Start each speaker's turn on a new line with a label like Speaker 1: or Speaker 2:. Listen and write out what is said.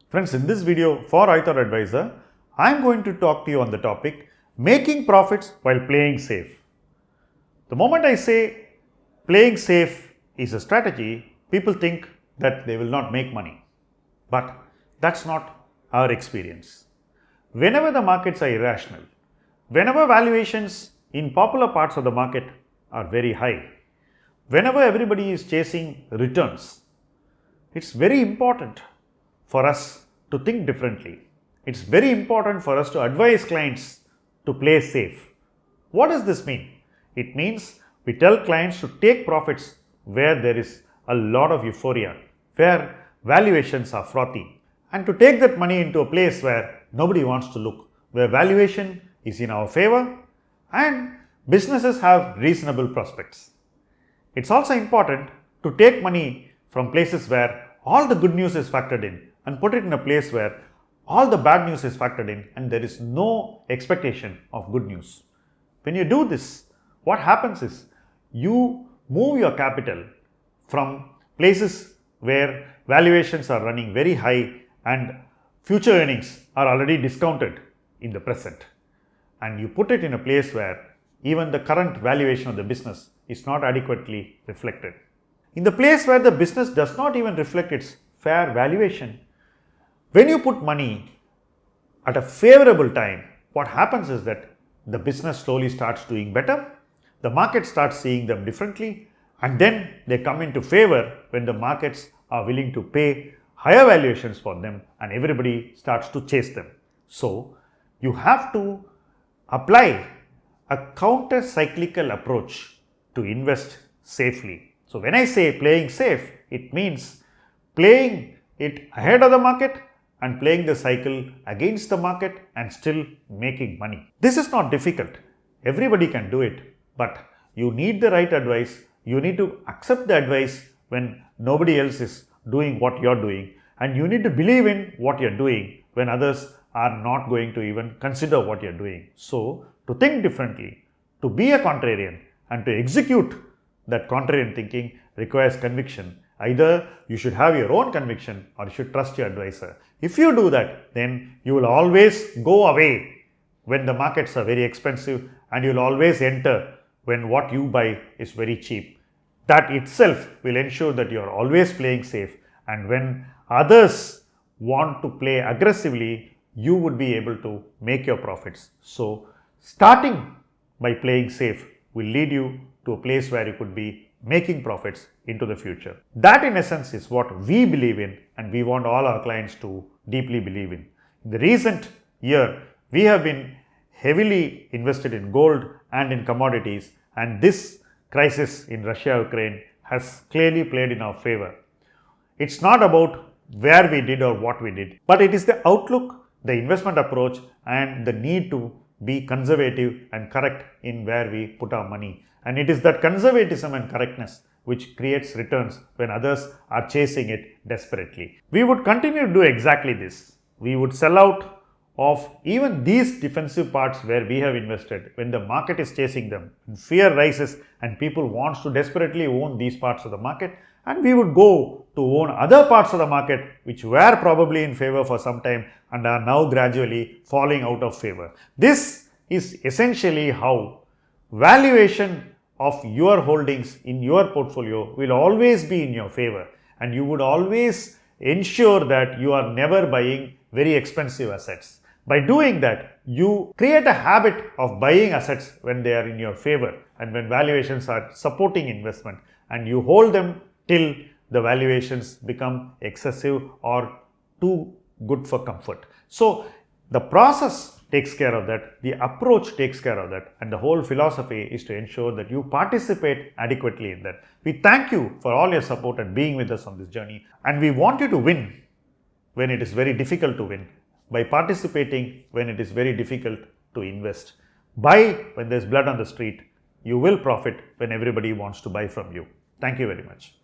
Speaker 1: Friends, in this video for ithought Advisor, I am going to talk to you on the topic making profits while playing safe. The moment I say playing safe is a strategy, people think that they will not make money. But that's not our experience. Whenever the markets are irrational, whenever valuations in popular parts of the market are very high, whenever everybody is chasing returns, it's very important for us to think differently. It's very important for us to advise clients to play safe. What does this mean? It means we tell clients to take profits where there is a lot of euphoria, where valuations are frothy, and to take that money into a place where nobody wants to look, where valuation is in our favor and businesses have reasonable prospects. It's also important to take money from places where all the good news is factored in and put it in a place where all the bad news is factored in and there is no expectation of good news. When you do this, what happens is you move your capital from places where valuations are running very high and future earnings are already discounted in the present, and you put it in a place where even the current valuation of the business is not adequately reflected. In the place where the business does not even reflect its fair valuation, when you put money at a favorable time, what happens is that the business slowly starts doing better, the market starts seeing them differently, and then they come into favor when the markets are willing to pay higher valuations for them and everybody starts to chase them. So, you have to apply a counter-cyclical approach to invest safely. So, when I say playing safe, it means playing it ahead of the market and playing the cycle against the market and still making money. This is not difficult. Everybody can do it, but you need the right advice. You need to accept the advice when nobody else is doing what you're doing, and you need to believe in what you're doing when others are not going to even consider what you're doing. So, to think differently, to be a contrarian and to execute that contrarian thinking requires conviction. Either you should have your own conviction or you should trust your advisor. If you do that, then you will always go away when the markets are very expensive and you will always enter when what you buy is very cheap. That itself will ensure that you are always playing safe, and when others want to play aggressively, you would be able to make your profits. So, starting by playing safe will lead you to a place where you could be making profits into the future. That in essence is what we believe in, and we want all our clients to deeply believe in. In the recent year, we have been heavily invested in gold and in commodities, and this crisis in Russia-Ukraine has clearly played in our favor. It's not about where we did or what we did, but it is the outlook, the investment approach, and the need to be conservative and correct in where we put our money. And it is that conservatism and correctness which creates returns when others are chasing it desperately. We would continue to do exactly this. We would sell out of even these defensive parts where we have invested when the market is chasing them, when fear rises and people want to desperately own these parts of the market, and we would go to own other parts of the market which were probably in favor for some time and are now gradually falling out of favor. This is essentially how valuation of your holdings in your portfolio will always be in your favor, and you would always ensure that you are never buying very expensive assets. By doing that, you create a habit of buying assets when they are in your favor and when valuations are supporting investment, and you hold them till the valuations become excessive or too good for comfort. So, the process takes care of that, the approach takes care of that, and the whole philosophy is to ensure that you participate adequately in that. We thank you for all your support and being with us on this journey, and we want you to win when it is very difficult to win, by participating when it is very difficult to invest. Buy when there is blood on the street. You will profit when everybody wants to buy from you. Thank you very much.